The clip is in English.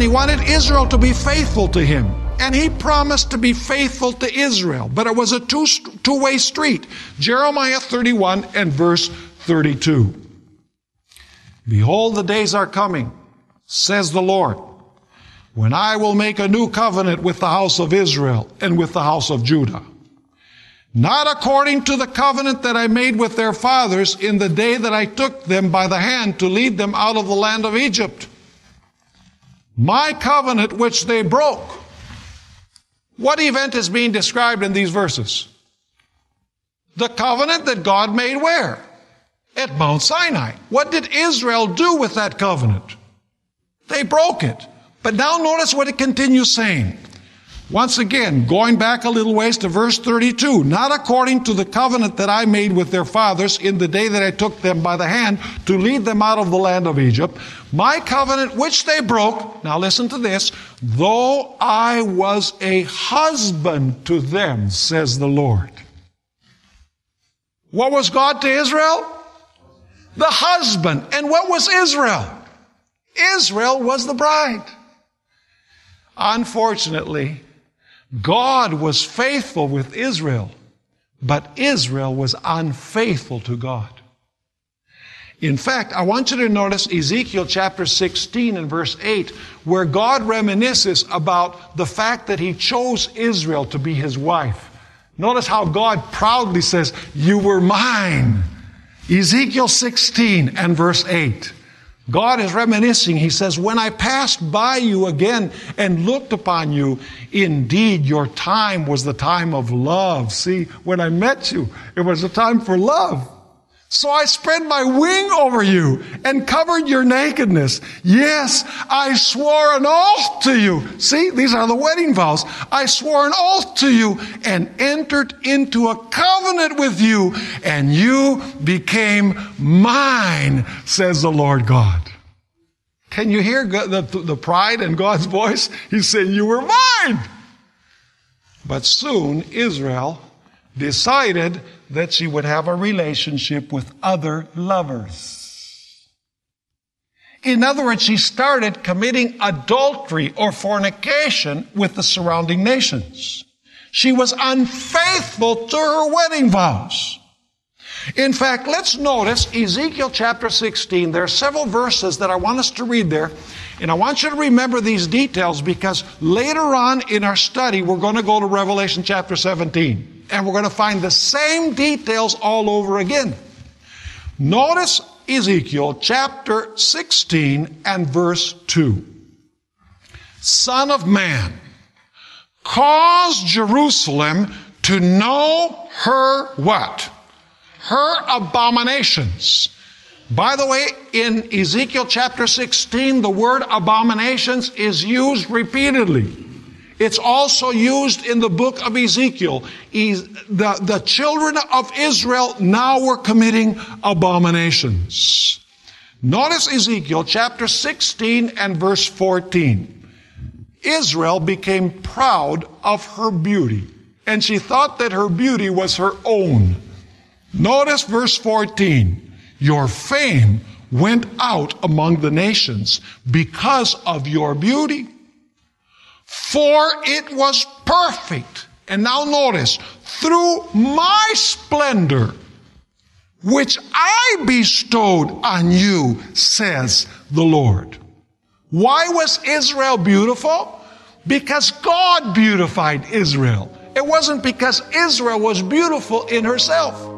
and he wanted Israel to be faithful to him. And he promised to be faithful to Israel. But it was a two-way street. Jeremiah 31 and verse 32. Behold, the days are coming, says the Lord, when I will make a new covenant with the house of Israel and with the house of Judah. Not according to the covenant that I made with their fathers in the day that I took them by the hand to lead them out of the land of Egypt. My covenant which they broke. What event is being described in these verses? The covenant that God made where? At Mount Sinai. What did Israel do with that covenant? They broke it. But now notice what it continues saying. Once again, going back a little ways to verse 32. Not according to the covenant that I made with their fathers in the day that I took them by the hand to lead them out of the land of Egypt. My covenant which they broke. Now listen to this. Though I was a husband to them, says the Lord. What was God to Israel? The husband. And what was Israel? Israel was the bride. Unfortunately, God was faithful with Israel, but Israel was unfaithful to God. In fact, I want you to notice Ezekiel chapter 16 and verse 8, where God reminisces about the fact that He chose Israel to be His wife. Notice how God proudly says, "You were mine." Ezekiel 16 and verse 8. God is reminiscing. He says, when I passed by you again and looked upon you, indeed your time was the time of love. See, when I met you, it was a time for love. So I spread my wing over you and covered your nakedness. Yes, I swore an oath to you. See, these are the wedding vows. I swore an oath to you and entered into a covenant with you, and you became mine, says the Lord God. Can you hear the pride in God's voice? He's saying, you were mine. But soon Israel decided that she would have a relationship with other lovers. In other words, she started committing adultery or fornication with the surrounding nations. She was unfaithful to her wedding vows. In fact, let's notice Ezekiel chapter 16. There are several verses that I want us to read there. And I want you to remember these details because later on in our study, we're going to go to Revelation chapter 17. And we're going to find the same details all over again. Notice Ezekiel chapter 16 and verse 2. Son of man, cause Jerusalem to know her what? Her abominations. By the way, in Ezekiel chapter 16, the word abominations is used repeatedly. It's also used in the book of Ezekiel. The children of Israel now were committing abominations. Notice Ezekiel chapter 16 and verse 14. Israel became proud of her beauty, and she thought that her beauty was her own. Notice verse 14. Your fame went out among the nations because of your beauty. For it was perfect. And now notice, through my splendor, which I bestowed on you, says the Lord. Why was Israel beautiful? Because God beautified Israel. It wasn't because Israel was beautiful in herself.